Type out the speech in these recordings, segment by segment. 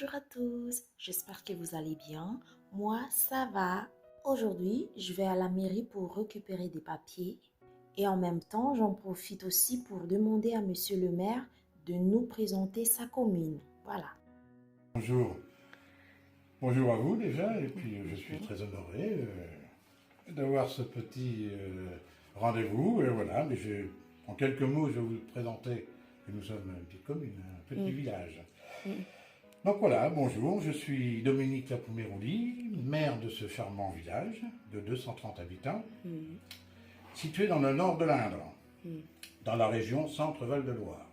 Bonjour à tous, j'espère que vous allez bien. Moi, ça va. Aujourd'hui, je vais à la mairie pour récupérer des papiers et en même temps, j'en profite aussi pour demander à monsieur le maire de nous présenter sa commune. Voilà. Bonjour. Bonjour à vous déjà, et puis je suis très honoré d'avoir ce petit rendez-vous. Et voilà, mais en quelques mots, je vais vous présenter que nous sommes une petite commune, un petit village. Donc voilà, bonjour, je suis Dominique Lapoumérouli, maire de ce charmant village de 230 habitants, situé dans le nord de l'Indre, dans la région Centre-Val de Loire.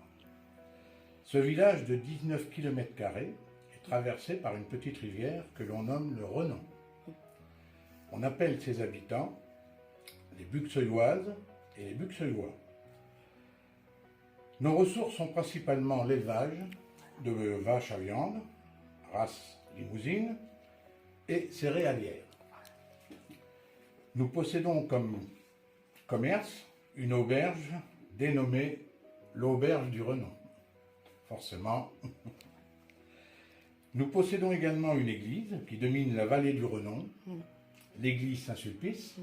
Ce village de 19 km² est traversé par une petite rivière que l'on nomme le Renon. On appelle ses habitants les Buxeuilloises et les Buxeuillois. Nos ressources sont principalement l'élevage de vaches à viande, race limousine, et céréalière. Nous possédons comme commerce une auberge dénommée l'auberge du Renon. Forcément. Nous possédons également une église qui domine la vallée du Renon, l'église Saint-Sulpice,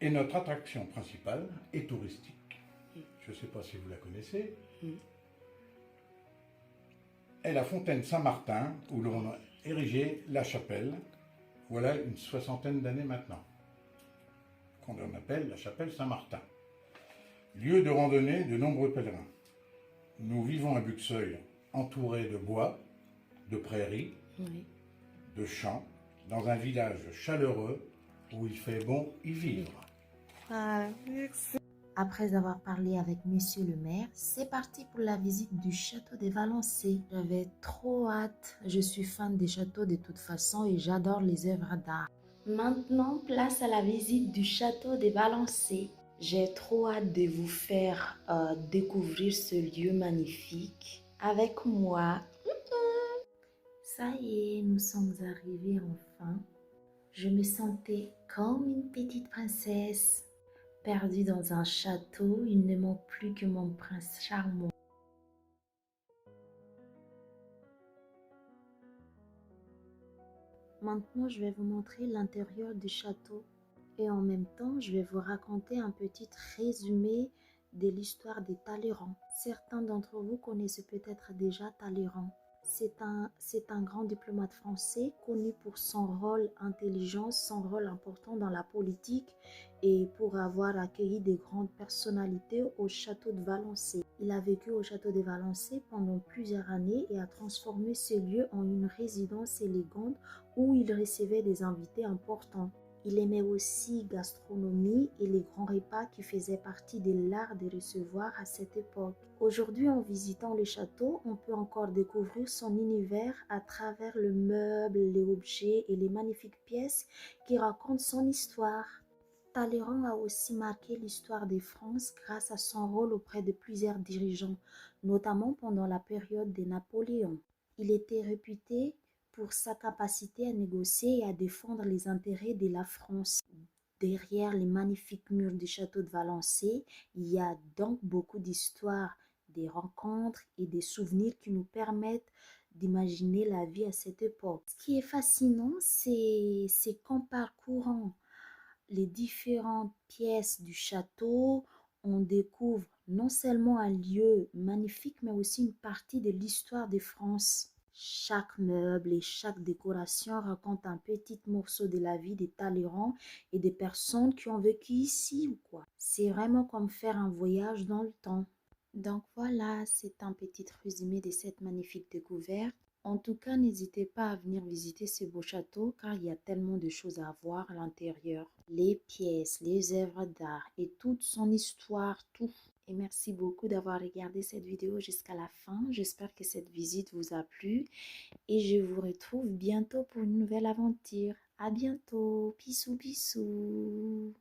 et notre attraction principale est touristique. Je ne sais pas si vous la connaissez. Est la fontaine Saint-Martin, où l'on a érigé la chapelle, voilà une 60aine d'années maintenant, qu'on appelle la chapelle Saint-Martin. Lieu de randonnée de nombreux pèlerins. Nous vivons à Buxeuil, entourés de bois, de prairies, de champs, dans un village chaleureux où il fait bon y vivre. Ah, merci. Après avoir parlé avec monsieur le maire, c'est parti pour la visite du château des Valençay. J'avais trop hâte. Je suis fan des châteaux de toute façon et j'adore les œuvres d'art. Maintenant, place à la visite du château des Valençay. J'ai trop hâte de vous faire découvrir ce lieu magnifique avec moi. Ça y est, nous sommes arrivés enfin. Je me sentais comme une petite princesse. Perdue dans un château, il ne manque plus que mon prince charmant. Maintenant, je vais vous montrer l'intérieur du château. Et en même temps, je vais vous raconter un petit résumé de l'histoire des Talleyrand. Certains d'entre vous connaissent peut-être déjà Talleyrand. C'est un grand diplomate français connu pour son rôle intelligent, son rôle important dans la politique et pour avoir accueilli des grandes personnalités au château de Valençay. Il a vécu au château de Valençay pendant plusieurs années et a transformé ce lieu en une résidence élégante où il recevait des invités importants. Il aimait aussi gastronomie et les grands repas qui faisaient partie de l'art de recevoir à cette époque. Aujourd'hui, en visitant le château, on peut encore découvrir son univers à travers le meuble, les objets et les magnifiques pièces qui racontent son histoire. Talleyrand a aussi marqué l'histoire de France grâce à son rôle auprès de plusieurs dirigeants, notamment pendant la période de Napoléon. Il était réputé pour sa capacité à négocier et à défendre les intérêts de la France. Derrière les magnifiques murs du château de Valençay, il y a donc beaucoup d'histoires, des rencontres et des souvenirs qui nous permettent d'imaginer la vie à cette époque. Ce qui est fascinant, c'est qu'en parcourant les différentes pièces du château, on découvre non seulement un lieu magnifique, mais aussi une partie de l'histoire de France. Chaque meuble et chaque décoration raconte un petit morceau de la vie des Talleyrand et des personnes qui ont vécu ici ou quoi. C'est vraiment comme faire un voyage dans le temps. Donc voilà, c'est un petit résumé de cette magnifique découverte. En tout cas, n'hésitez pas à venir visiter ce beau château car il y a tellement de choses à voir à l'intérieur. Les pièces, les œuvres d'art et toute son histoire, tout. Et merci beaucoup d'avoir regardé cette vidéo jusqu'à la fin. J'espère que cette visite vous a plu et je vous retrouve bientôt pour une nouvelle aventure. À bientôt. Bisous, bisous.